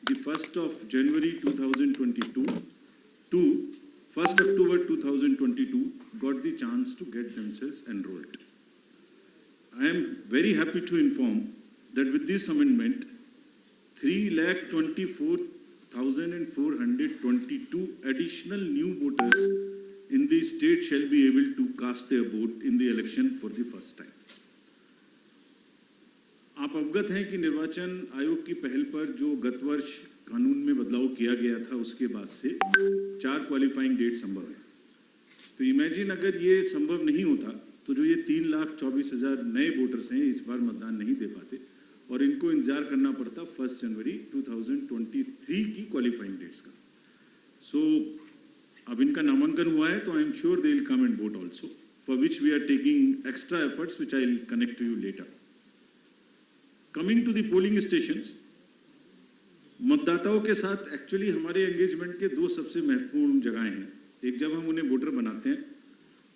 the 1st of January 2022 to 1st October 2022 got the chance to get themselves enrolled. I am very happy to inform that with this amendment, 3,24,422 additional new voters in the state shall be able to cast their vote in the election for the first time. आप अवगत हैं कि निर्वाचन आयोग की पहल पर जो गत वर्ष कानून में बदलाव किया गया था, उसके बाद से 4 क्वालिफाइंग डेट संभव है। तो इमेजिन अगर ये संभव नहीं होता तो जो ये 3,24,000 नए वोटर्स हैं इस बार मतदान नहीं दे पाते और इनको इंतजार करना पड़ता 1 जनवरी 2023 की क्वालिफाइंग डेट्स का। सो अब इनका नामांकन हुआ है तो I am sure they will come and vote also, for which we are taking extra efforts which I will connect to you later. Coming to the polling stations, मतदाताओं के साथ एक्चुअली हमारे एंगेजमेंट के 2 सबसे महत्वपूर्ण जगहें हैं। एक जब हम उन्हें वोटर बनाते हैं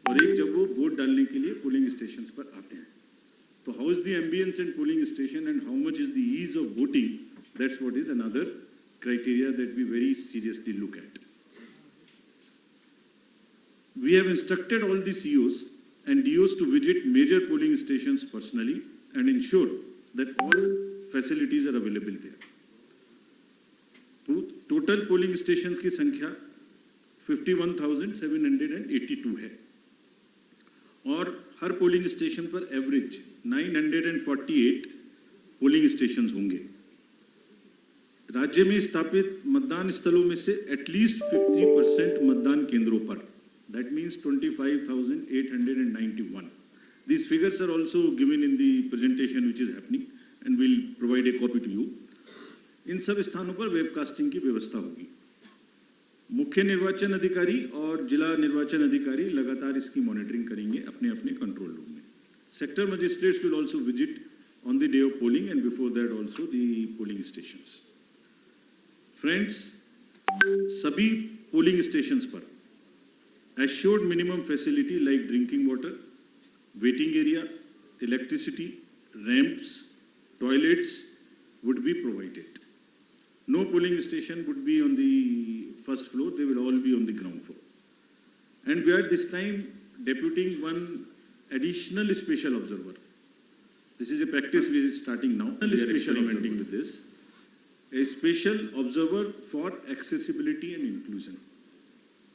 और एक जब वो वोट डालने के लिए पोलिंग स्टेशंस पर आते हैं। तो how is the ambience in polling station and how much is the ease of voting, that's what is another criteria that we very seriously look at. We have instructed all the CEOs and DOs to visit major polling stations personally and ensure that all facilities are available there. Total polling stations की संख्या 51,782 है और हर polling station पर average 948 polling stations होंगे। राज्य में स्थापित मतदान स्थलों में से एटलीस्ट 50% मतदान केंद्रों पर, that means 25,891. These figures are also given in the presentation which is happening and we'll provide a copy to you. इन सब स्थानों पर वेबकास्टिंग की व्यवस्था होगी। मुख्य निर्वाचन अधिकारी और जिला निर्वाचन अधिकारी लगातार इसकी मॉनिटरिंग करेंगे अपने अपने कंट्रोल रूम में। Sector magistrates will also visit on the day of polling and before that also the polling stations. Friends, सभी पोलिंग स्टेशंस पर assured minimum facility like drinking water, waiting area, electricity, ramps, toilets would be provided. No polling station would be on the first floor, they will all be on the ground floor. And we are this time deputing one additional special observer. This is a practice we are starting now. We are experimenting with this. A special observer for accessibility and inclusion.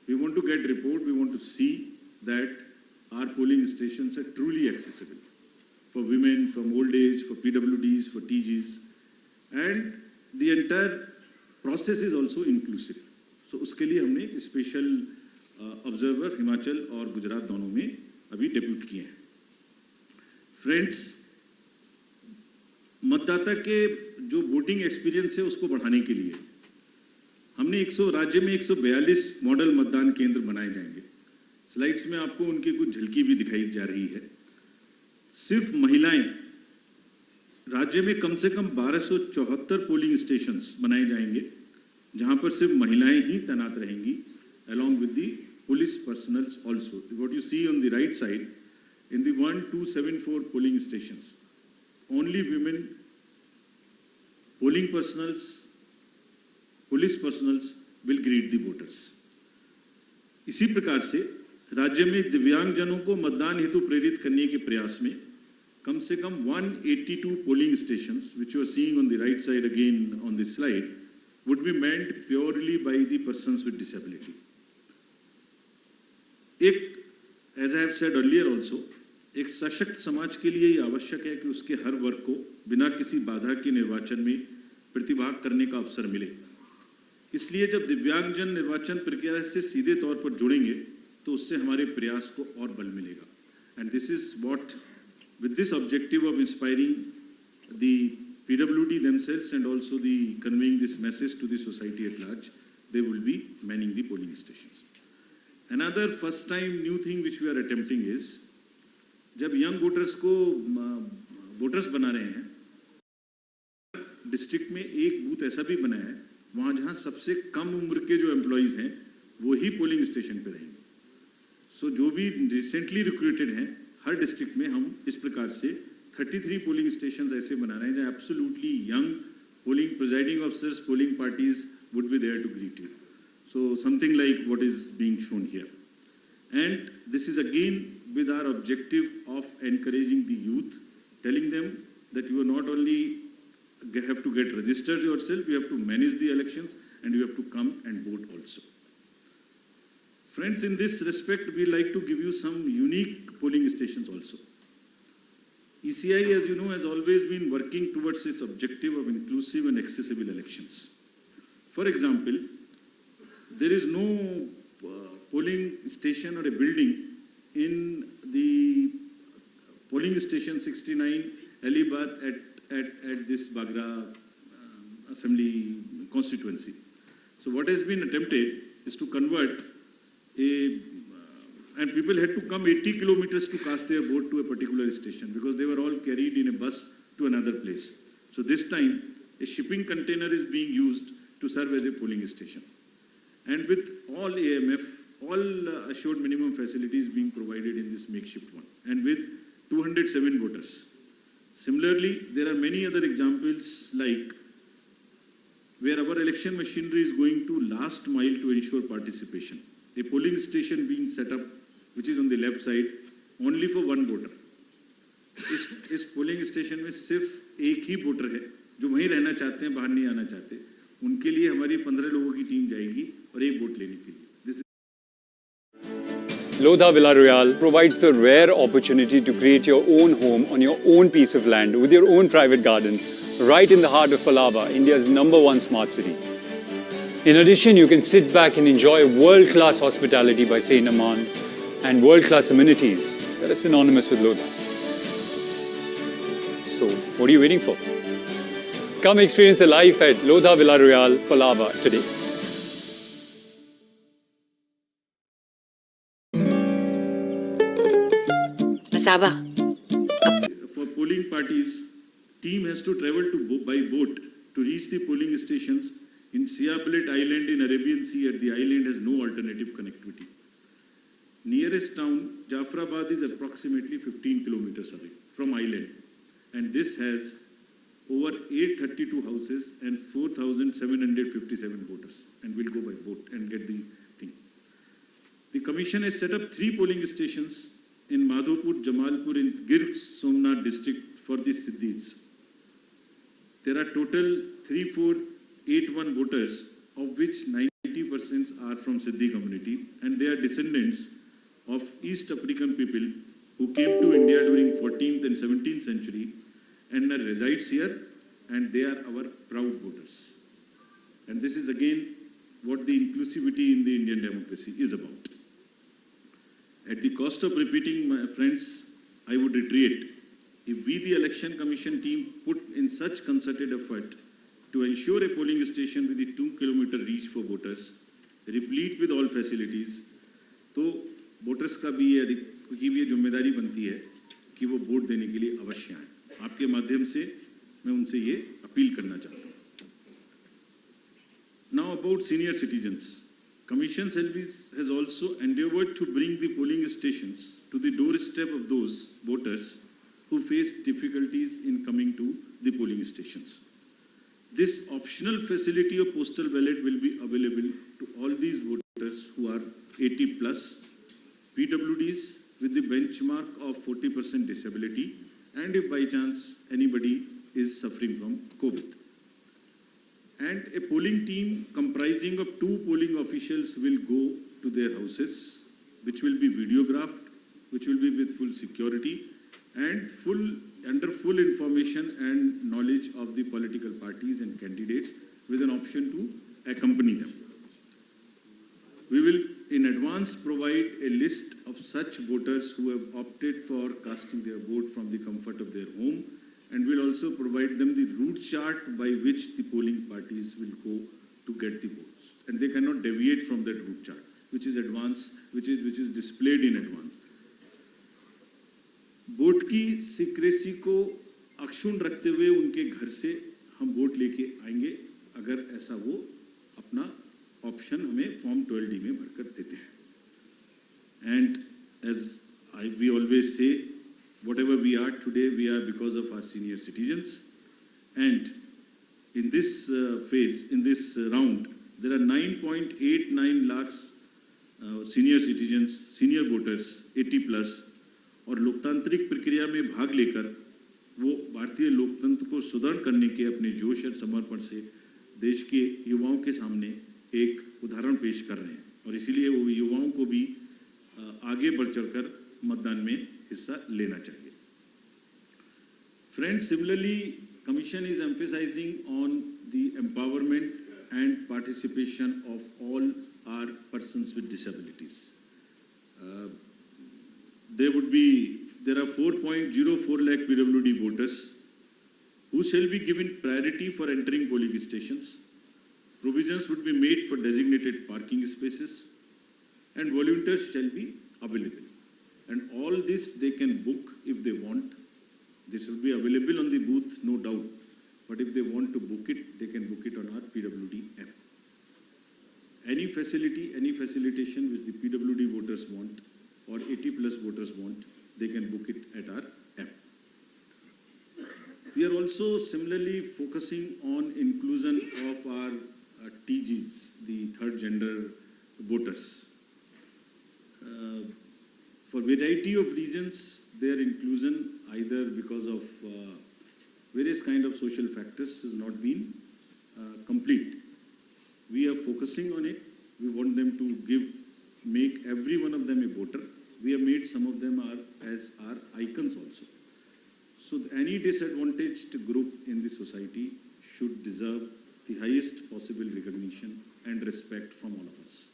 We want to get report, we want to see that our polling stations are truly accessible for women, from old age, for PWDs, for TGs. And the entire process is also inclusive. So उसके लिए हमने special observer Himachal और गुजरात दोनों में अभी depute किए हैं। Friends, मतदाता के जो वोटिंग एक्सपीरियंस है उसको बढ़ाने के लिए हमने राज्य में 142 मॉडल मतदान केंद्र बनाए जाएंगे। स्लाइड्स में आपको उनकी कुछ झलकी भी दिखाई जा रही है। सिर्फ महिलाएं, राज्य में कम से कम 1274 पोलिंग स्टेशंस बनाए जाएंगे जहां पर सिर्फ महिलाएं ही तैनात रहेंगी, along with the police personnel also. What you see on the right side, in the 1274 polling stations, only women, polling personals, police personals will greet the voters. इसी प्रकार से राज्य में दिव्यांगजनों को मतदान हेतु प्रेरित करने के प्रयास में कम से कम 182 polling stations, which you are seeing on the right side again on this slide, would be manned purely by the persons with disability. As I have said earlier also, एक सशक्त समाज के लिए ये आवश्यक है कि उसके हर वर्ग को बिना किसी बाधा के निर्वाचन में प्रतिभाग करने का अवसर मिले। इसलिए जब दिव्यांगजन निर्वाचन प्रक्रिया से सीधे तौर पर जुड़ेंगे तो उससे हमारे प्रयास को और बल मिलेगा। And this is what, with this objective of inspiring the PWD themselves and also the conveying this message to the society at large, they will be manning the polling stations. Another first time new thing which we are attempting is, जब young voters को voters बना रहे हैं, district में एक booth ऐसा भी बनाया है वहां जहां सबसे कम उम्र के जो एम्प्लॉइज हैं वो ही पोलिंग स्टेशन पे रहेंगे। सो जो भी रिसेंटली रिक्रूटेड हैं हर डिस्ट्रिक्ट में हम इस प्रकार से 33 पोलिंग स्टेशंस ऐसे बना रहे हैं जहां absolutely young polling presiding officers, polling parties would be there to greet you. So something like what is being shown here. And this is again with our objective of encouraging the youth, telling them that you are not only have to get registered yourself, you have to manage the elections and you have to come and vote also. Friends, in this respect, we like to give you some unique polling stations also. ECI, as you know, has always been working towards its objective of inclusive and accessible elections. For example, there is no polling station or a building in the polling station 69 Alibad at this Bagra Assembly constituency. So what has been attempted is to convert and people had to come 80 kilometers to cast their vote to a particular station because they were all carried in a bus to another place. So this time, a shipping container is being used to serve as a polling station. And with all AMF, all assured minimum facilities being provided in this makeshift one, and with 207 voters. Similarly, there are many other examples like where our election machinery is going to last mile to ensure participation. A polling station being set up, which is on the left side, only for one voter. इस polling station में सिर्फ एक ही voter है जो वहीं रहना चाहते हैं, बाहर नहीं आना चाहते. उनके लिए हमारी 15 लोगों की टीम जाएगी और एक वोट लेने के लिए. Lodha Villarreal provides the rare opportunity to create your own home on your own piece of land with your own private garden, right in the heart of Palava, India's #1 smart city. In addition, you can sit back and enjoy world-class hospitality by Saint Aman and world-class amenities that are synonymous with Lodha. So, what are you waiting for? Come experience the life at Lodha Villarreal, Palava today. Masaba. For polling parties, team has to travel by boat to reach the polling stations in Siabelet Island in Arabian Sea. At the island has no alternative connectivity. Nearest town, Jafrabad, is approximately 15 kilometers away from island, and this has over 832 houses and 4,757 voters, and will go by boat and get the thing. The commission has set up 3 polling stations in Madhopur, Jamalpur, in Gir Somnath district for the Siddhis. There are total 3481 voters, of which 90% are from Siddhi community, and they are descendants of East African people who came to India during 14th and 17th century and resides here, and they are our proud voters. And this is again what the inclusivity in the Indian democracy is about. At the cost of repeating, my friends, I would reiterate, if we, the Election Commission team, put in such concerted effort to ensure a polling station with a 2-kilometer reach for voters, replete with all facilities, तो voters का भी ये जिम्मेदारी बनती है कि वो vote देने के लिए अवश्य आएं. आपके माध्यम से मैं उनसे ये अपील करना चाहता हूँ. Now about senior citizens. Commission has also endeavored to bring the polling stations to the doorstep of those voters who face difficulties in coming to the polling stations. This optional facility of postal ballot will be available to all these voters who are 80 plus, PWDs with the benchmark of 40% disability, and if by chance anybody is suffering from COVID. And a polling team comprising of 2 polling officials will go to their houses, which will be videographed, which will be with full security and under full information and knowledge of the political parties and candidates, with an option to accompany them. We will in advance provide a list of such voters who have opted for casting their vote from the comfort of their home, and will also provide them the route chart by which the polling parties will go to get the votes. And they cannot deviate from that route chart, which is displayed in advance. Vote की secrecy को अक्षुण्ण रखते हुए उनके घर से हम vote लेके आएंगे, अगर ऐसा वो अपना ऑप्शन हमें फॉर्म 12D में भरकर देते हैं. And as we always say, whatever we are today, we are because of our senior citizens. And in this phase, in this round, there are 9.89 lakhs senior citizens, senior voters, 80 plus, और लोकतांत्रिक प्रक्रिया में भाग लेकर वो भारतीय लोकतंत्र को सुदृढ़ करने के अपने जोश और समर्पण से देश के युवाओं के सामने एक उदाहरण पेश कर रहे हैं, और इसीलिए वो युवाओं को भी आगे बढ़ चढ़कर मतदान में हिस्सा लेना चाहिए. Friends, similarly, Commission is emphasizing on the empowerment and participation of all our persons with disabilities. There are 4.04 lakh PWD voters who shall be given priority for entering polling stations. Provisions would be made for designated parking spaces, and volunteers shall be available. And all this they can book if they want. This will be available on the booth, no doubt. But if they want to book it, they can book it on our PWD app. Any facility, any facilitation which the PWD voters want or 80 plus voters want, they can book it at our app. We are also similarly focusing on inclusion of our TGs, the third gender voters. For variety of reasons, their inclusion, either because of various kind of social factors, has not been complete. We are focusing on it. We want them to make every one of them a voter. We have made some of them as our icons also. So any disadvantaged group in the society should deserve the highest possible recognition and respect from all of us.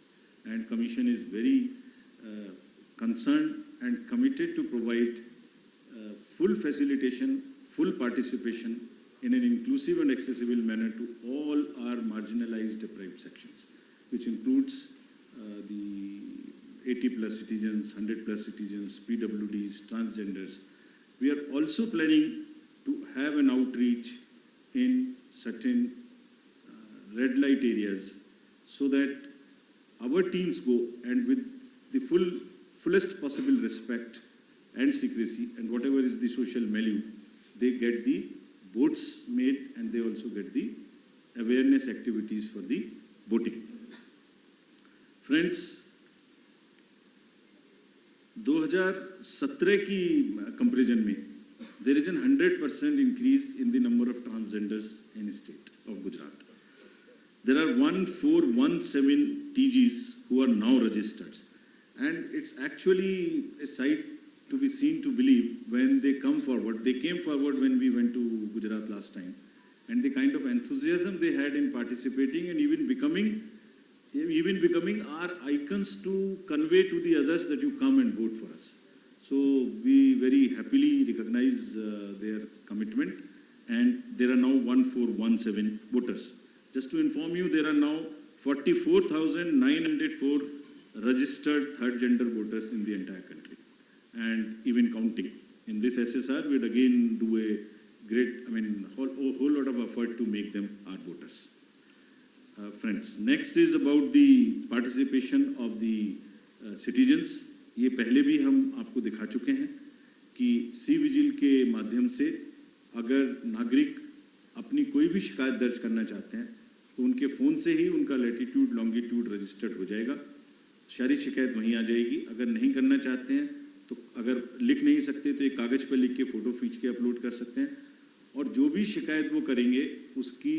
And Commission is very concerned and committed to provide full facilitation, full participation in an inclusive and accessible manner to all our marginalized deprived sections, which includes the 80 plus citizens, 100 plus citizens, PWDs, transgenders. We are also planning to have an outreach in certain red light areas so that our teams go and with the fullest possible respect and secrecy and whatever is the social milieu, they get the votes made and they also get the awareness activities for the voting. Friends, 2017 की comparison में there is a 100% increase in the number of transgenders in the state of Gujarat. There are 1417 TGs who are now registered, and it's actually a sight to be seen to believe when they come forward. They came forward when we went to Gujarat last time, and the kind of enthusiasm they had in participating and even becoming our icons to convey to the others that you come and vote for us. So we very happily recognize their commitment, and there are now 1417 voters. Just to inform you, there are now 44,904 registered third gender voters in the entire country, and even counting. In this SSR, we'd again do a great, whole lot of effort to make them our voters. Friends, next is about the participation of the citizens. ये पहले भी हम आपको दिखा चुके हैं कि C vigil के माध्यम से अगर नागरिक अपनी कोई भी शिकायत दर्ज करना चाहते हैं तो उनके फ़ोन से ही उनका लैटिट्यूड लॉन्गिट्यूड रजिस्टर्ड हो जाएगा, सारी शिकायत वहीं आ जाएगी. अगर नहीं करना चाहते हैं तो अगर लिख नहीं सकते तो एक कागज़ पर लिख के फ़ोटो खींच के अपलोड कर सकते हैं, और जो भी शिकायत वो करेंगे उसकी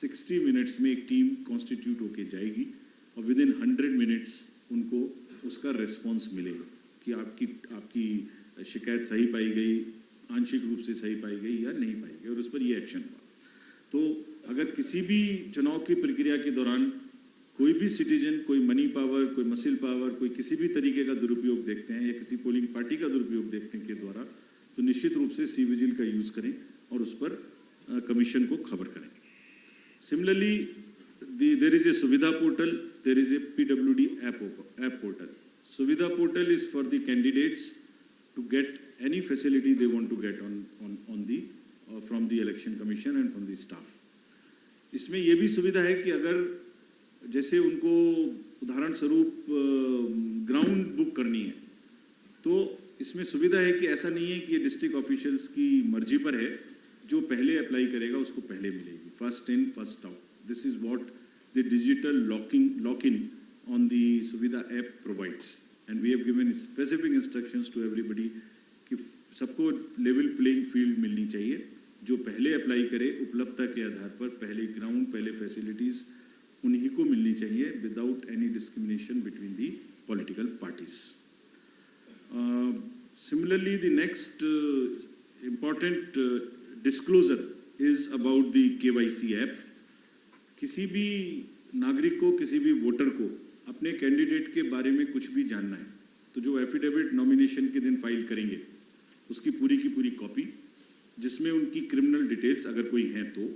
60 मिनट्स में एक टीम कॉन्स्टिट्यूट होके जाएगी और विद इन 100 मिनट्स उनको उसका रिस्पॉन्स मिलेगा कि आपकी शिकायत सही पाई गई, आंशिक रूप से सही पाई गई या नहीं पाई गई, और उस पर ये एक्शन हुआ. तो अगर किसी भी चुनाव की प्रक्रिया के दौरान कोई भी सिटीजन कोई मनी पावर, कोई मसल पावर, कोई किसी भी तरीके का दुरुपयोग देखते हैं या किसी पोलिंग पार्टी का दुरुपयोग देखते हैं के द्वारा, तो निश्चित रूप से सी विजिल का यूज़ करें और उस पर कमीशन को खबर करें. Similarly, there is a Suvidha portal, there is a PWD app portal. Suvidha portal is for the candidates to get any facility they want to get from the election commission and from the staff. इसमें ये भी सुविधा है कि अगर जैसे उनको उदाहरण स्वरूप ग्राउंड बुक करनी है, तो इसमें सुविधा है कि ऐसा नहीं है कि ये डिस्ट्रिक्ट ऑफिशियल्स की मर्जी पर है. जो पहले अप्लाई करेगा उसको पहले मिलेगी, first in first out. This is what the digital lock-in on the Suvidha app provides, and we have given specific instructions to everybody कि सबको लेवल प्लेइंग फील्ड मिलनी चाहिए. जो पहले अप्लाई करे उपलब्धता के आधार पर पहले ग्राउंड, पहले फैसिलिटीज उन्हीं को मिलनी चाहिए without any discrimination between the political parties. Similarly, the next important disclosure is about the KYC app. किसी भी नागरिक को, किसी भी वोटर को अपने कैंडिडेट के बारे में कुछ भी जानना है तो जो एफिडेविट नॉमिनेशन के दिन फाइल करेंगे उसकी पूरी की पूरी कॉपी, जिसमें उनकी क्रिमिनल डिटेल्स अगर कोई हैं तो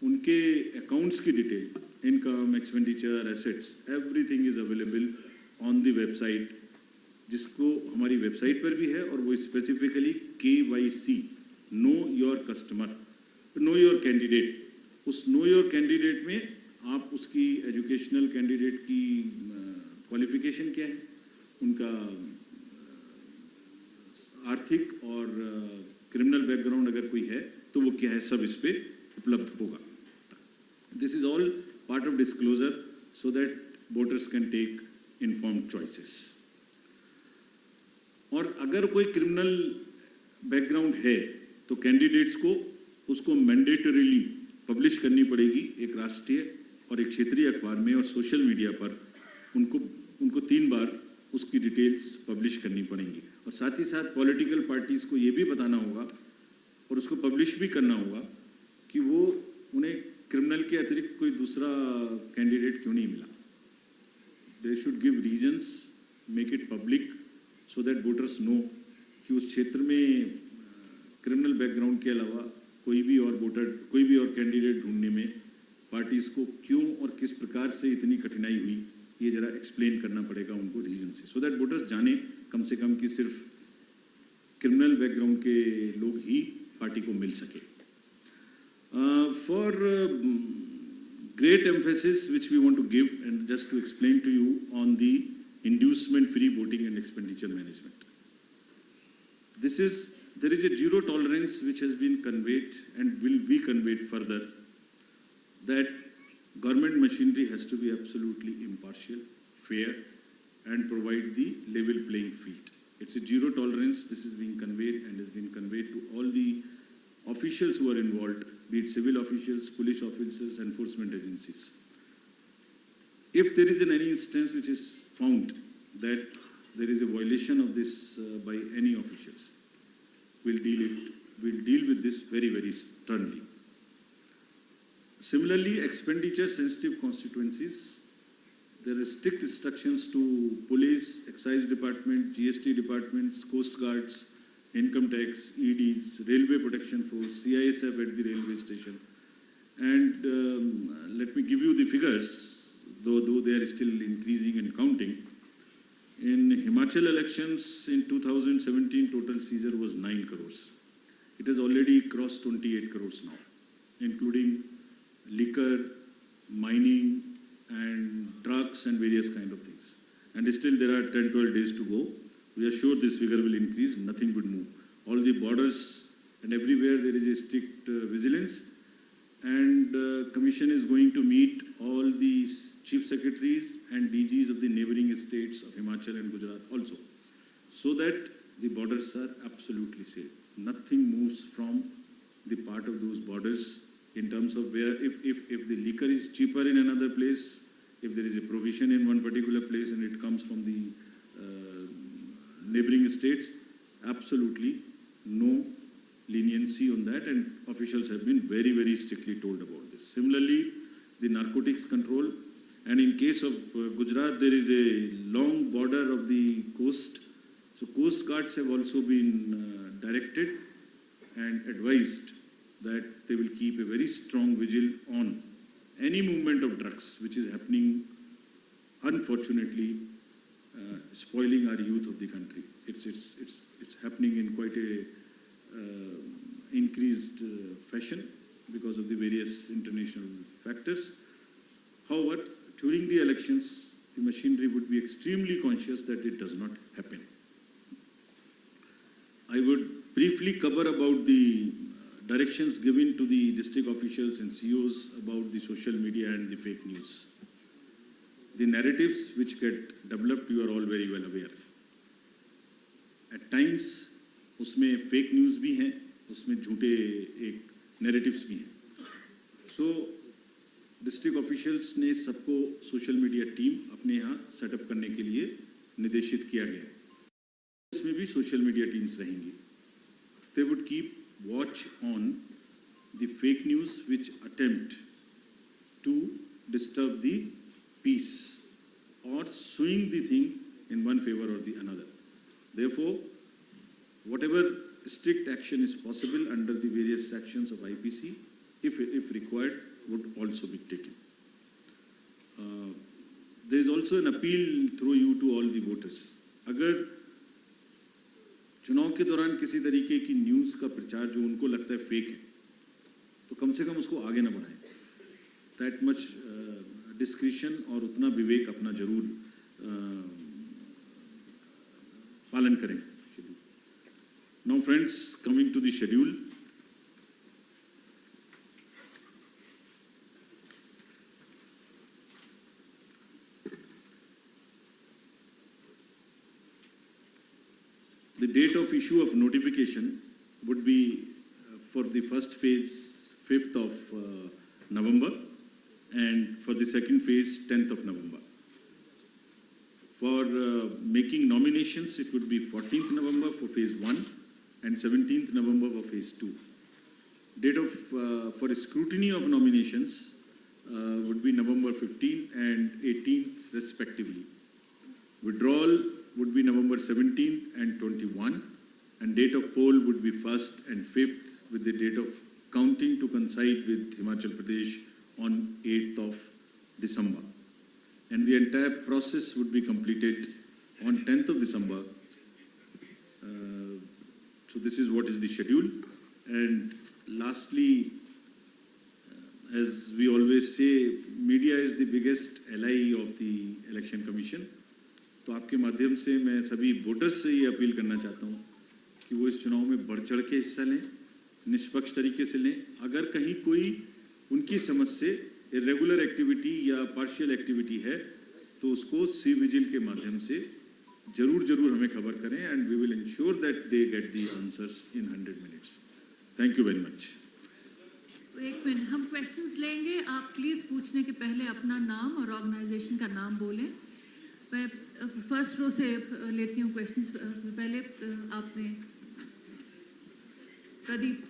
उनके अकाउंट्स की detail, income, expenditure, assets, everything is available on the website, जिसको हमारी वेबसाइट पर भी है. और वो specifically KYC, know your customer, know your candidate. उस नो योर कैंडिडेट में आप उसकी एजुकेशनल कैंडिडेट की क्वालिफिकेशन क्या है, उनका आर्थिक और क्रिमिनल बैकग्राउंड अगर कोई है तो वो क्या है, सब इस पे उपलब्ध होगा. This is all part of disclosure so that voters can take informed choices. और अगर कोई क्रिमिनल बैकग्राउंड है तो कैंडिडेट्स को उसको मैंडेटरीली पब्लिश करनी पड़ेगी एक राष्ट्रीय और एक क्षेत्रीय अखबार में, और सोशल मीडिया पर उनको 3 बार उसकी डिटेल्स पब्लिश करनी पड़ेंगी. और साथ ही साथ पॉलिटिकल पार्टीज को ये भी बताना होगा और उसको पब्लिश भी करना होगा कि वो उन्हें क्रिमिनल के अतिरिक्त कोई दूसरा कैंडिडेट क्यों नहीं मिला. They should give reasons, make it public so that voters know कि उस क्षेत्र में क्रिमिनल बैकग्राउंड के अलावा कोई भी और कैंडिडेट ढूंढने में पार्टीज को क्यों और किस प्रकार से इतनी कठिनाई हुई, ये जरा एक्सप्लेन करना पड़ेगा उनको रीजन से, सो दैट वोटर्स जाने कम से कम कि सिर्फ क्रिमिनल बैकग्राउंड के लोग ही पार्टी को मिल सके. For great emphasis which we want to give and just to explain to you on the inducement free voting and expenditure management. There is a zero tolerance which has been conveyed and will be conveyed further, that government machinery has to be absolutely impartial, fair, and provide the level playing field. It's a zero tolerance. This is being conveyed and has been conveyed to all the officials who are involved, be it civil officials, police officers, enforcement agencies. If there is any instance which is found that there is a violation of this by any officials, we'll deal with this very, very sternly. Similarly, expenditure sensitive constituencies, there are strict instructions to police, excise department, GST departments, coast guards, income tax, EDs, railway protection force, CISF at the railway station. And let me give you the figures, though they are still increasing and counting. In Himachal elections in 2017, total seizure was 9 crores. It has already crossed 28 crores now, including liquor, mining, and drugs and various kind of things. And still there are 10-12 days to go. We are sure this figure will increase, nothing would move. All the borders and everywhere there is a strict vigilance. And Commission is going to meet all these Chief Secretaries and DGs of the neighboring states of Himachal and Gujarat also, so that the borders are absolutely safe. Nothing moves from the part of those borders in terms of where, if the liquor is cheaper in another place, if there is a provision in one particular place and it comes from the neighboring states, absolutely no leniency on that, and officials have been very, very strictly told about this. Similarly, the narcotics control. And in case of Gujarat, there is a long border of the coast. So coast guards have also been directed and advised that they will keep a very strong vigil on any movement of drugs which is happening, unfortunately, spoiling our youth of the country. It's happening in quite a increased fashion because of the various international factors. However, during the elections, the machinery would be extremely conscious that it does not happen. I would briefly cover about the directions given to the district officials and COs about the social media and the fake news. The narratives which get developed, you are all very well aware. At times, उसमें fake news भी हैं, उसमें झूठे एक narratives भी हैं. So, district officials ने सबको social media team अपने यहाँ setup करने के लिए निर्देशित किया गया है. इसमें भी social media teams रहेंगी. They would keep watch on the fake news which attempt to disturb the peace or swing the thing in one favor or the another. Therefore, whatever strict action is possible under the various sections of IPC, if required, would also be taken. There is also an appeal through you to all the voters. अगर चुनाव के दौरान किसी तरीके की news का प्रचार जो उनको लगता है फेक है, तो कम से कम उसको आगे ना बढ़ाएं. That much discretion और उतना विवेक अपना जरूर पालन करें. Now friends, coming to the schedule. The date of issue of notification would be for the first phase 5th of November and for the second phase 10th of November. For making nominations, it would be 14th November for phase 1 and 17th November for phase 2. Date of for scrutiny of nominations would be November 15th and 18th respectively. Withdrawal would be November 17th and 21, and date of poll would be 1st and 5th, with the date of counting to coincide with Himachal Pradesh on 8th of December. And the entire process would be completed on 10th of December. So this is what is the schedule. And lastly, as we always say, media is the biggest ally of the Election Commission. तो आपके माध्यम से मैं सभी voters से ये appeal करना चाहता हूँ कि वो इस चुनाव में बढ़ चढ़ के हिस्सा लें, निष्पक्ष तरीके से लें. अगर कहीं कोई उनकी समझ से इरेगुलर एक्टिविटी या पार्शियल एक्टिविटी है तो उसको सी विजिल के माध्यम से जरूर हमें खबर करें, and we will ensure that they get the answers in 100 minutes. Thank you very much. एक मिनट, हम क्वेश्चंस लेंगे. आप प्लीज पूछने के पहले अपना नाम और ऑर्गेनाइजेशन का नाम बोलें. मैं फर्स्ट रो से लेती हूँ क्वेश्चंस. पहले आपने प्रदीप.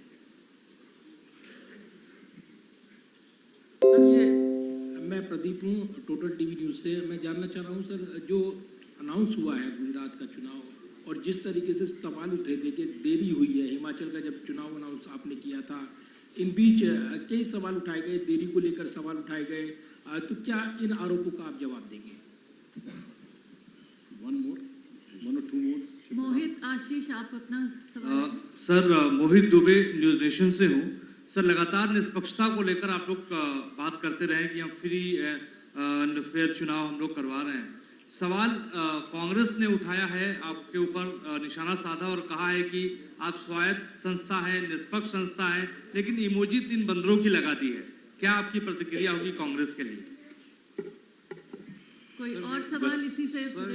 सर, ये मैं प्रदीप हूँ, टोटल टीवी न्यूज़ से. मैं जानना चाह रहा हूँ सर, जो अनाउंस हुआ है गुजरात का चुनाव और जिस तरीके से सवाल उठे थे कि देरी हुई है, हिमाचल का जब चुनाव अनाउंस आपने किया था, इन बीच कई सवाल उठाए गए, देरी को लेकर सवाल उठाए गए, तो क्या इन आरोपों का आप जवाब देंगे? one or two more. मोहित आशीष, आप अपना सवाल. सर, मोहित दुबे, न्यूज नेशन से हूँ. सर, लगातार निष्पक्षता को लेकर आप लोग बात करते रहे कि हम फ्री एंड फेयर चुनाव हम लोग करवा रहे हैं. सवाल कांग्रेस ने उठाया है, आपके ऊपर निशाना साधा और कहा है कि आप स्वायत्त संस्था है, निष्पक्ष संस्था है, लेकिन इमोजी 3 बंदरों की लगा दी है. क्या आपकी प्रतिक्रिया होगी कांग्रेस के लिए? कोई और सवाल इसी से? सर,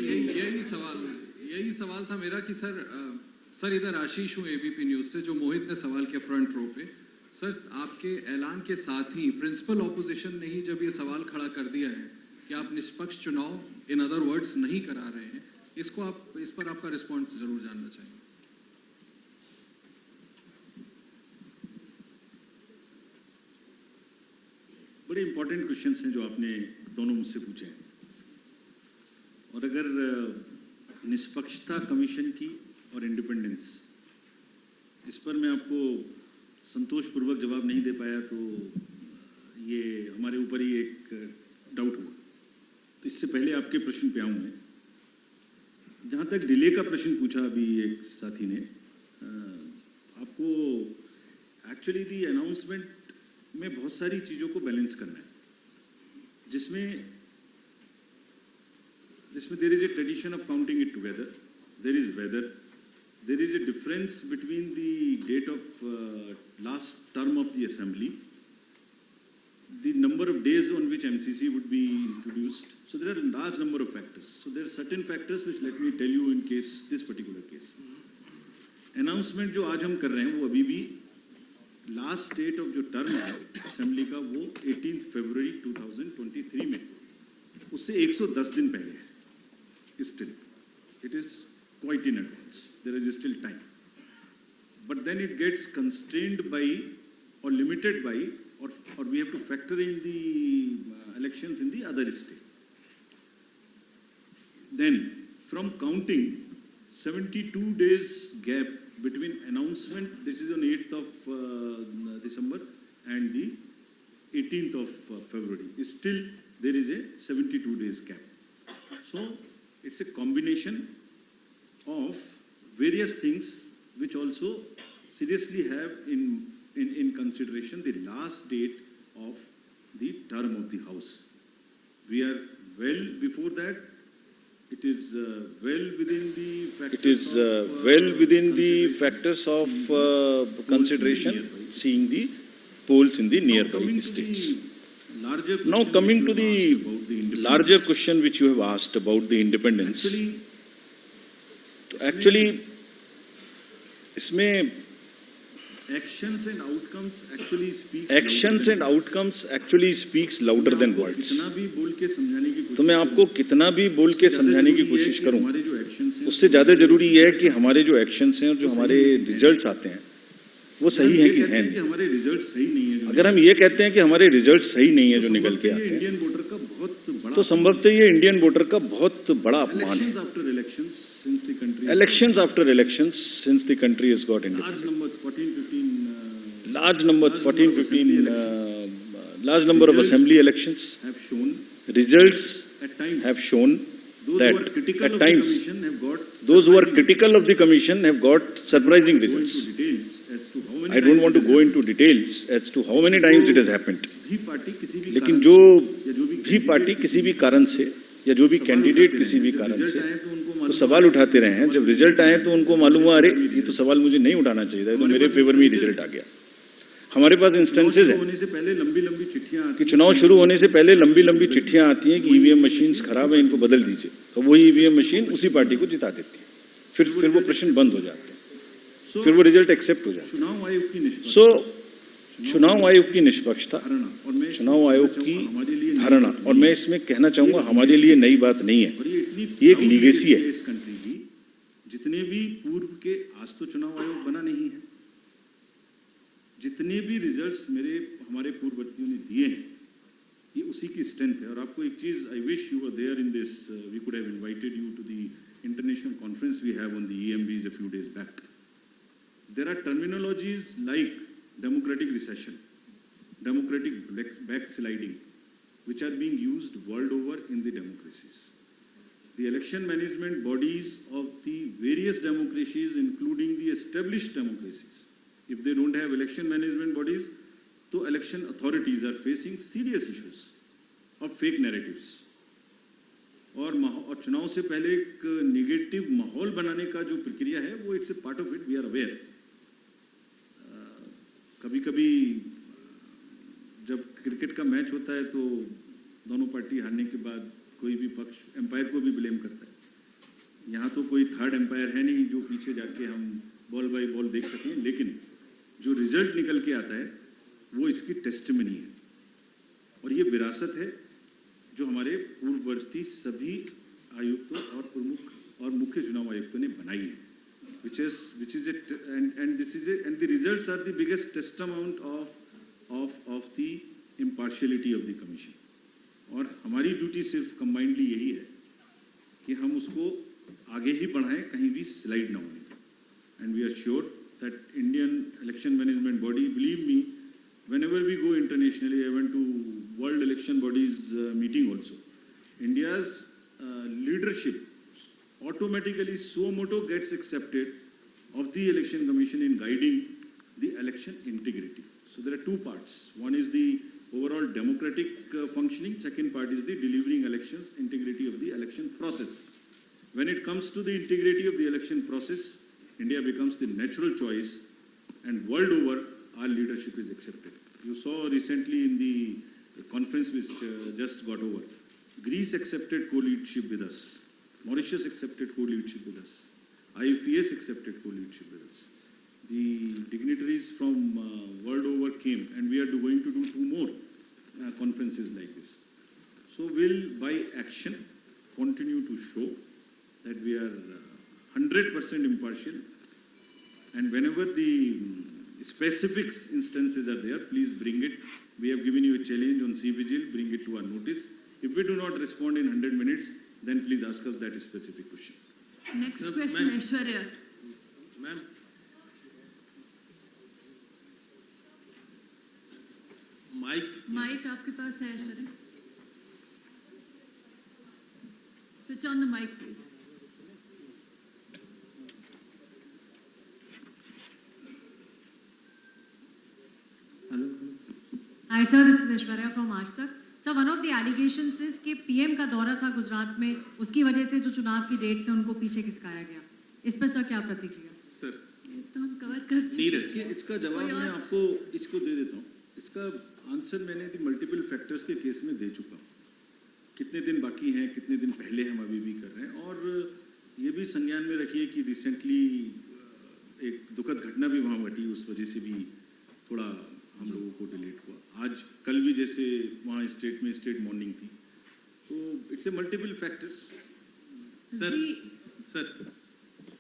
यही सवाल था मेरा कि सर इधर आशीष हूँ एबीपी न्यूज से. जो मोहित ने सवाल किया फ्रंट रो पे, सर आपके ऐलान के साथ ही प्रिंसिपल ऑपोजिशन ने ही जब ये सवाल खड़ा कर दिया है कि आप निष्पक्ष चुनाव इन अदर वर्ड्स नहीं करा रहे हैं, इस पर आपका रिस्पॉन्स जरूर जानना चाहिए. बड़े इंपॉर्टेंट क्वेश्चंस हैं जो आपने दोनों मुझसे पूछे हैं. और अगर निष्पक्षता कमीशन की और इंडिपेंडेंस, इस पर मैं आपको संतोषपूर्वक जवाब नहीं दे पाया तो ये हमारे ऊपर ही एक डाउट हुआ. तो इससे पहले आपके प्रश्न पे आऊं मैं. जहां तक डिले का प्रश्न पूछा अभी एक साथी ने, आपको एक्चुअली दी अनाउंसमेंट में बहुत सारी चीजों को बैलेंस करना है, जिसमें there is a tradition of counting it together. There is weather, there is a difference between the date of last term of the assembly, the number of days on which MCC would be introduced. So there are a large number of factors. So there are certain factors which let me tell you in case, this particular case. Announcement जो आज हम कर रहे हैं वो अभी भी last date of जो टर्म है असेंबली का वो 18 फरवरी 2023 में, उससे 110 दिन पहले है. Still, it is quite in advance. There is still time. But then it gets constrained by or limited by or we have to factor in the elections in the other state. Then from counting 72 days gap between announcement, this is on 8th of December and the 18th of February. Still there is a 72 days gap. So it's a combination of various things which also seriously have in consideration the last date of the term of the House. We are well before that. It is well within the factors of consideration, seeing the polls in the nearby states. Now coming to the larger question which you have asked about the independence. Actually, इसमें actions and outcomes actually speaks louder than words. तो मैं आपको कितना भी बोल के समझाने की कोशिश करूं, उससे ज्यादा जरूरी यह है कि हमारे जो एक्शंस हैं और जो हमारे रिजल्ट्स आते हैं वो सही है कि हैं. हमारे रिजल्ट सही नहीं है, अगर हम ये कहते हैं कि हमारे रिजल्ट सही नहीं है जो निकल के आते हैं, इंडियन वोटर का बहुत बड़ा, तो संभवतः ये इंडियन वोटर का बहुत बड़ा अपमान है. Elections after elections since the country has got independence. Large number of assembly elections have shown, results have shown that at times those who are critical of the commission have got surprising results. I don't want to go into details as to how many times it has happened. लेकिन जो भी party किसी भी कारण से या जो भी कैंडिडेट किसी भी कारण से तो सवाल उठाते रहे हैं, जब रिजल्ट आए तो उनको मालूम हुआ अरे ये तो सवाल मुझे नहीं उठाना चाहिए था, तो मेरे फेवर में रिजल्ट आ गया. हमारे पास इंस्टेंसेस है कि चुनाव शुरू होने से पहले लंबी लंबी चिट्ठियां आती हैं कि ईवीएम मशीन्स खराब है, इनको बदल दीजिए, तो वही ईवीएम मशीन उसी पार्टी को जिता देती है. फिर वो प्रश्न बंद हो जाते हैं, फिर वो रिजल्ट एक्सेप्ट हो जाता है. चुनाव आयोग की निष्पक्षता, चुनाव आयोग की धारणा, और मैं इसमें कहना चाहूंगा हमारे लिए नई बात नहीं है, ये एक लीगेसी है. इस कंट्री की जितने भी पूर्व के, आज तो चुनाव आयोग बना नहीं है, जितने भी रिजल्ट्स हमारे पूर्ववर्तियों ने दिए हैं ये उसी की स्ट्रेंथ है. और आपको एक चीज, I wish you were there in this, we could have invited you to the international conference we have on the EMBs a few days back. There are terminologies like democratic recession, democratic backsliding, which are being used world over in the democracies. The election management bodies of the various democracies, including the established democracies, if they don't have election management bodies, so election authorities are facing serious issues of fake narratives. और चुनाव से पहले एक negative माहौल बनाने का जो प्रक्रिया है वो it's a part of it, we are aware. कभी कभी जब क्रिकेट का मैच होता है तो दोनों पार्टी हारने के बाद कोई भी पक्ष एम्पायर को भी ब्लेम करता है. यहाँ तो कोई थर्ड एम्पायर है नहीं जो पीछे जाके हम बॉल बाय बॉल देख सकें, लेकिन जो रिजल्ट निकल के आता है वो इसकी टेस्टिमनी है. और ये विरासत है जो हमारे पूर्ववर्ती सभी आयुक्तों और प्रमुख और मुख्य चुनाव आयुक्तों ने बनाई है. which is the results are the biggest testament of the impartiality of the commission. और हमारी ड्यूटी सिर्फ कंबाइंडली यही है कि हम उसको आगे ही बढ़ाएं, कहीं भी स्लाइड ना होने. And we are sure that Indian election management body, believe me, whenever we go internationally, I went to World Election Bodies meeting also, India's leadership automatically suo moto gets accepted of the election commission in guiding the election integrity. So there are two parts. One is the overall democratic functioning. Second part is the delivering elections, integrity of the election process. When it comes to the integrity of the election process, India becomes the natural choice, and world over, our leadership is accepted. You saw recently in the conference which just got over, Greece accepted co-leadership with us. Mauritius accepted co-leadership with us. IFES accepted co-leadership with us. The dignitaries from world over came, and we are going to do 2 more conferences like this. So we'll, by action, continue to show that we are 100% impartial, and whenever the specifics instances are there, please bring it. We have given you a challenge on CBGL, bring it to our notice. If we do not respond in 100 minutes, then please ask us that specific question. Next question, Aishwarya. Ma'am mic आपके पास है Aishwarya. Switch on the mic, please. Hi sir, this is Aishwarya from Aaj Tak. Sir, one of the allegations is कि PM का दौरा था गुजरात में, उसकी वजह से जो चुनाव की डेट से उनको पीछे खिसकाया गया. इस पर सर क्या प्रतिक्रिया? सर ये तो हम कवर कर चुके नीरज हैं. इसका जवाब मैं आपको इसको दे देता हूँ. इसका आंसर मैंने मल्टीपल फैक्टर्स के केस में दे चुका हूँ. कितने दिन बाकी हैं, कितने दिन पहले हम अभी भी कर रहे हैं. और ये भी संज्ञान में रखिए कि रिसेंटली एक दुखद घटना भी वहाँ घटी, उस वजह से भी थोड़ा हम लोगों को डिलेट हुआ. आज कल भी जैसे वहाँ स्टेट में स्टेट मॉर्निंग थी, तो it's a multiple factors. Sir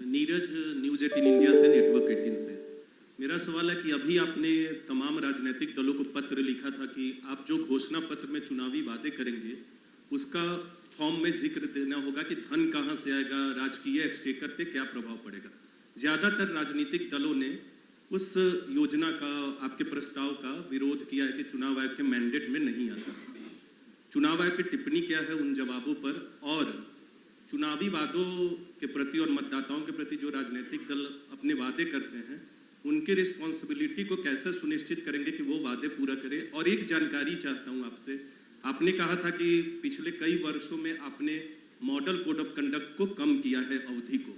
Neeraj, news 18 India से, नेटवर्क 18 से. मेरा सवाल है कि अभी आपने तमाम राजनीतिक दलों को पत्र लिखा था कि आप जो घोषणा पत्र में चुनावी वादे करेंगे उसका फॉर्म में जिक्र देना होगा कि धन कहां से आएगा, राजकीय एक्सचेकर पे क्या प्रभाव पड़ेगा. ज्यादातर राजनीतिक दलों ने उस योजना का, आपके प्रस्ताव का विरोध किया है कि चुनाव आयोग के मैंडेट में नहीं आता. चुनाव आयोग की टिप्पणी क्या है उन जवाबों पर, और चुनावी वादों के प्रति और मतदाताओं के प्रति जो राजनीतिक दल अपने वादे करते हैं उनकी रिस्पॉन्सिबिलिटी को कैसे सुनिश्चित करेंगे कि वो वादे पूरा करें. और एक जानकारी चाहता हूं आपसे, आपने कहा था कि पिछले कई वर्षों में आपने मॉडल कोड ऑफ कंडक्ट को कम किया है अवधि को,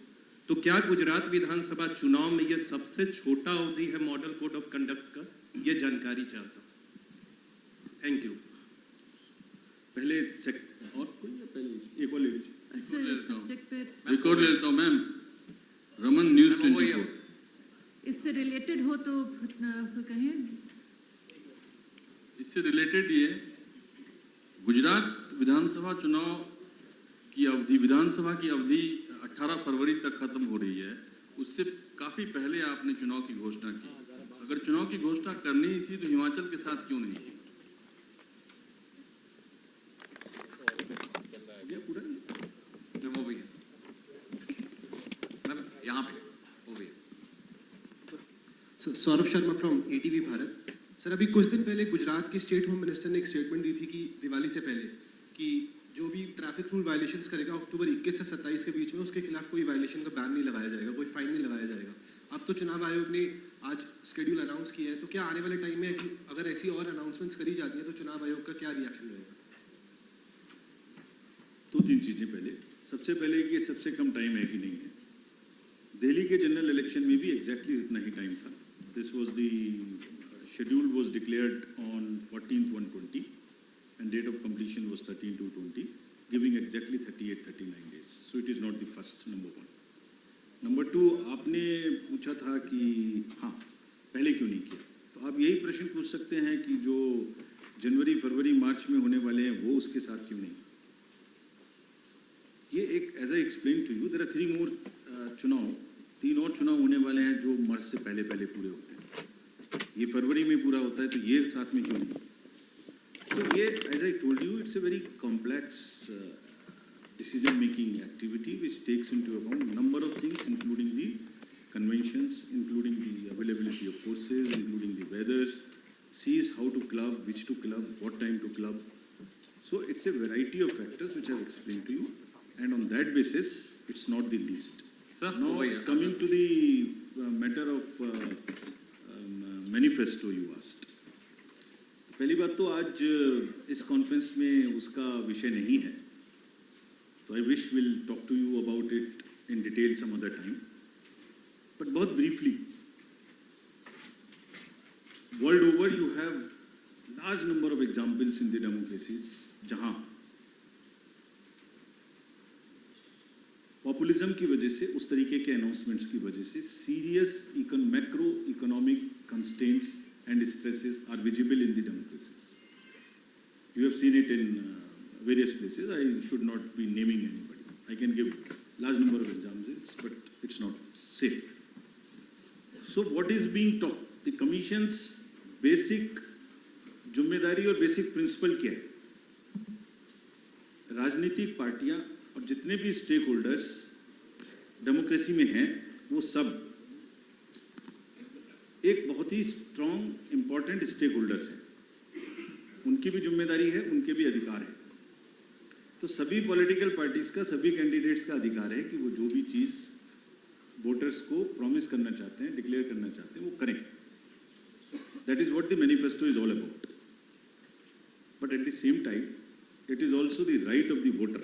तो क्या गुजरात विधानसभा चुनाव में यह सबसे छोटा अवधि है मॉडल कोड ऑफ कंडक्ट का? ये जानकारी चाहता हूं. Thank you. पहले और कोई या पहले एक और लेडीज रिकॉर्ड ले लेता हूँ मैम. रमन, न्यूज़ 24. इससे रिलेटेड हो तो कहें. इससे रिलेटेड ये गुजरात विधानसभा चुनाव की अवधि, विधानसभा की अवधि 18 फरवरी तक खत्म हो रही है. उससे काफी पहले आपने चुनाव की घोषणा की. अगर चुनाव की घोषणा करनी ही थी तो हिमाचल के साथ क्यों नहीं की? वो भी है मैम, यहाँ पे वो भी है. Saurabh Sharma from ATV Bharat. Sir, अभी कुछ दिन पहले गुजरात की स्टेट होम मिनिस्टर ने एक स्टेटमेंट दी थी कि दिवाली से पहले कि जो भी ट्रैफिक रूल वायलेशंस करेगा अक्टूबर 21 से 27 के बीच में उसके खिलाफ कोई वायलेशन का बैन नहीं लगाया जाएगा, कोई फाइन नहीं लगाया जाएगा. अब तो चुनाव आयोग ने आज शेड्यूल अनाउंस किया है, तो क्या आने वाले टाइम में अगर ऐसी और अनाउंसमेंट्स करी जाती है तो चुनाव आयोग का क्या रिएक्शन रहेगा? 2-3 चीजें. पहले सबसे पहले कि सबसे कम टाइम है कि नहीं है. दिल्ली के जनरल इलेक्शन में भी एग्जैक्टली इतना ही टाइम था. This was the schedule was declared on 14/1/20 and date of completion was 13/2/20, giving exactly 38-39 days. So it is not the first, number one. Number two, आपने पूछा था कि हाँ पहले क्यों नहीं किया, तो आप यही प्रश्न पूछ सकते हैं कि जो जनवरी, फरवरी, मार्च में होने वाले हैं वो उसके साथ क्यों नहीं. ये एक, as I explain to you, there are 3 more चुनाव, 3 और चुनाव होने वाले हैं जो मार्च से पहले पूरे होते हैं. ये फरवरी में पूरा होता है, तो ये साथ में क्यों नहीं. तो ये, as I told you, it's a very complex decision making activity which takes into account number of things, including the conventions, including the availability of forces, including the weathers, sees how to club, which to club, what time to club. So it's a variety of factors which I have explained to you, and on that basis it's not the least. Sir, now coming to the matter of manifesto you asked. पहली बात तो आज इस conference में उसका विषय नहीं है, तो I wish will talk to you about it in detail some other time. But बहुत briefly, world over you have large number of examples in the democracies जहां पॉपुलिज्म की वजह से, उस तरीके के अनाउंसमेंट्स की वजह से serious macro economic constraints and stresses are visible in the democracies. You have seen it in various places. I should not be naming anybody. I can give large number of examples, but it's not safe. So what is being taught? The Commission's basic जिम्मेदारी और basic principle क्या है? राजनीतिक पार्टियां और जितने भी stake holders democracy में हैं, वो सब एक बहुत ही स्ट्रॉन्ग इंपॉर्टेंट स्टेक होल्डर्स हैं. उनकी भी जिम्मेदारी है, उनके भी अधिकार है. तो सभी पॉलिटिकल पार्टीज का, सभी कैंडिडेट्स का अधिकार है कि वो जो भी चीज वोटर्स को प्रॉमिस करना चाहते हैं, डिक्लेयर करना चाहते हैं, वो करें. That is what the manifesto is all about. But at the same time it is also the right of the voter,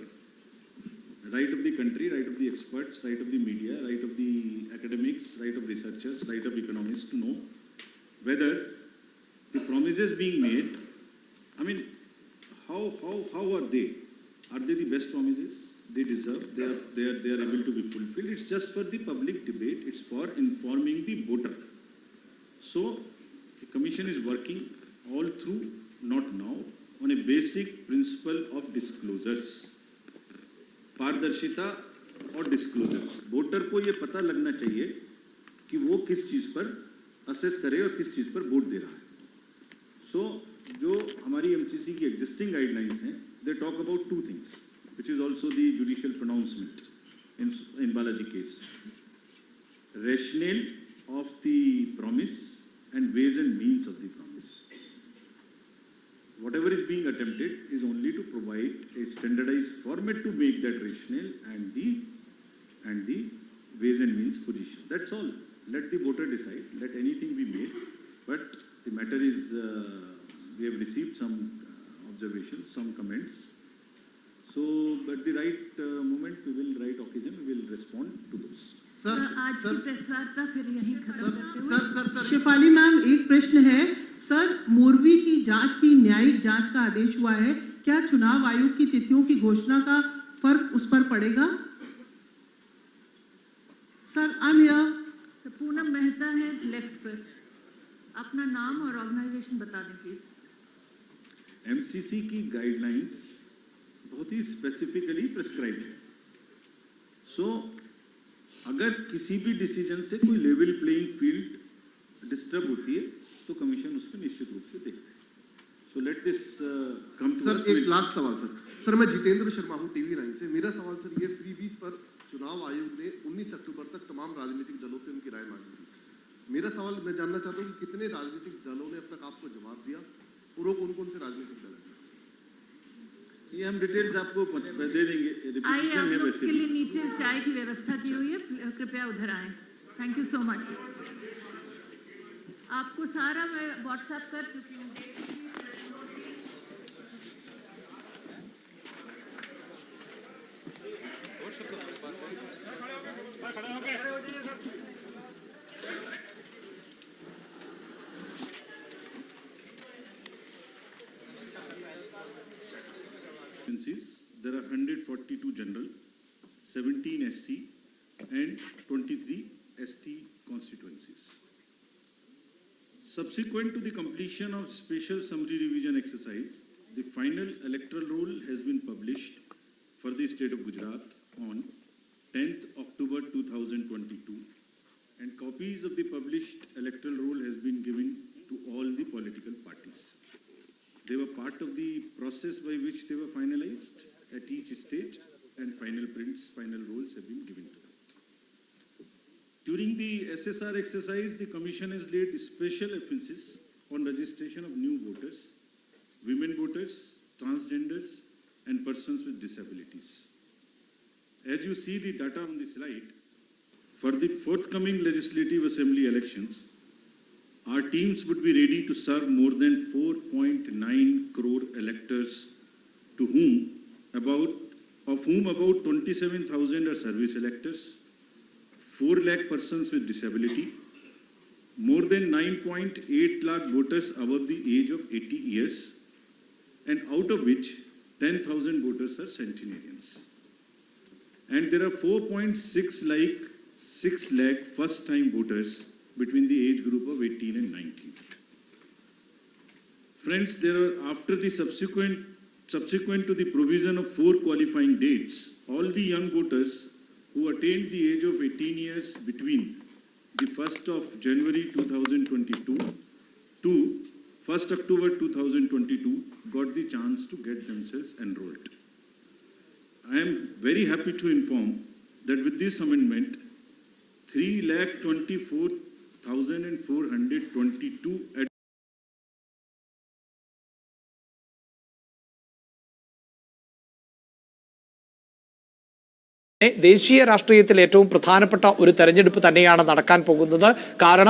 right of the country, right of the experts, right of the media, right of the academics, right of researchers, right of economists to know whether the promises being made, I mean, how are they? Are they the best promises they deserve? They are able to be fulfilled. It's just for the public debate. It's for informing the voter. So the Commission is working all through, not now, on a basic principle of disclosures. पारदर्शिता और disclosures. Voter को ये पता लगना चाहिए कि वो किस चीज पर असेस करे और किस चीज पर वोट दे रहा है. सो जो हमारी एमसीसी की एग्जिस्टिंग गाइडलाइंस हैं, they talk about two things, which is also the judicial pronouncement in Balaji case. Rationale of the promise and ways and means of the promise. Whatever is being attempted is only to provide a standardized format to make that rationale and the ways and means position. That's all. Let the voter decide. Let anything be made. But the matter is, we have received some observations, some comments. So, at the right moment, we will, right occasion, we will respond to those. आज की press वार्ता फिर यहीं खत्म करते हुए Shifali ma'am, एक प्रश्न है सर. मोरवी की जांच की न्यायिक जांच का आदेश हुआ है, क्या चुनाव आयोग की तिथियों की घोषणा का फर्क उस पर पड़ेगा? Sir I am Poonam Mehta है लेफ्ट पर. अपना नाम और ऑर्गेनाइजेशन बता दें प्लीज. एमसीसी की गाइडलाइंस बहुत ही स्पेसिफिकली प्रिस्क्राइब है. सो अगर किसी भी डिसीजन से कोई लेवल प्लेइंग फील्ड डिस्टर्ब होती है तो कमीशन उस पर निश्चित रूप से देखता है. So let this come to. Sir एक लास्ट सवाल सर. मैं जितेंद्र शर्मा हूं TV9 से. मेरा सवाल सर, ये फ्रीबीज पर चुनाव आयोग ने 19 अक्टूबर तक तमाम राजनीतिक दलों से उनकी राय मांगी थी. मेरा सवाल मैं जानना चाहता हूं कि कितने राजनीतिक दलों ने अब तक आपको जवाब दिया और वो कौन कौन से राजनीतिक दल हैं? ये हम डिटेल्स आपको दे देंगे. आइए, आप लोग के लिए नीचे चाय की व्यवस्था की हुई है, कृपया उधर आए. Thank you so much. आपको सारा मैं व्हाट्सएप कर चुकी हूँ. There are 142 general, 17 SC and 23 ST constituencies. Subsequent to the completion of special summary revision exercise, the final electoral roll has been published for the state of Gujarat on 10th October 2022, and copies of the published electoral roll has been given to all the political parties. They were part of the process by which they were finalized at each stage, and final prints, final rolls have been given to them. During the SSR exercise, the Commission has laid special emphasis on registration of new voters, women voters, transgenders, and persons with disabilities. As you see the data on the slide, for the forthcoming legislative assembly elections, our teams would be ready to serve more than 4.9 crore electors, of whom about 27,000 are service electors, 4 lakh persons with disability, more than 9.8 lakh voters above the age of 80 years, and out of which 10,000 voters are centenarians. And there are 4.6 lakh first-time voters between the age group of 18 and 19. Friends, there are, after the subsequent to the provision of 4 qualifying dates, all the young voters who attained the age of 18 years between the 1st of January 2022 to 1st October 2022 got the chance to get themselves enrolled. I am very happy to inform that with this amendment, 3,24,422 ദേശീയ രാഷ്ട്രീയത്തിൽ ഏറ്റവും പ്രധാനപ്പെട്ട ഒരു തെരഞ്ഞെടുപ്പ് തന്നെയാണ് നടക്കാൻ പോകുന്നത്. കാരണം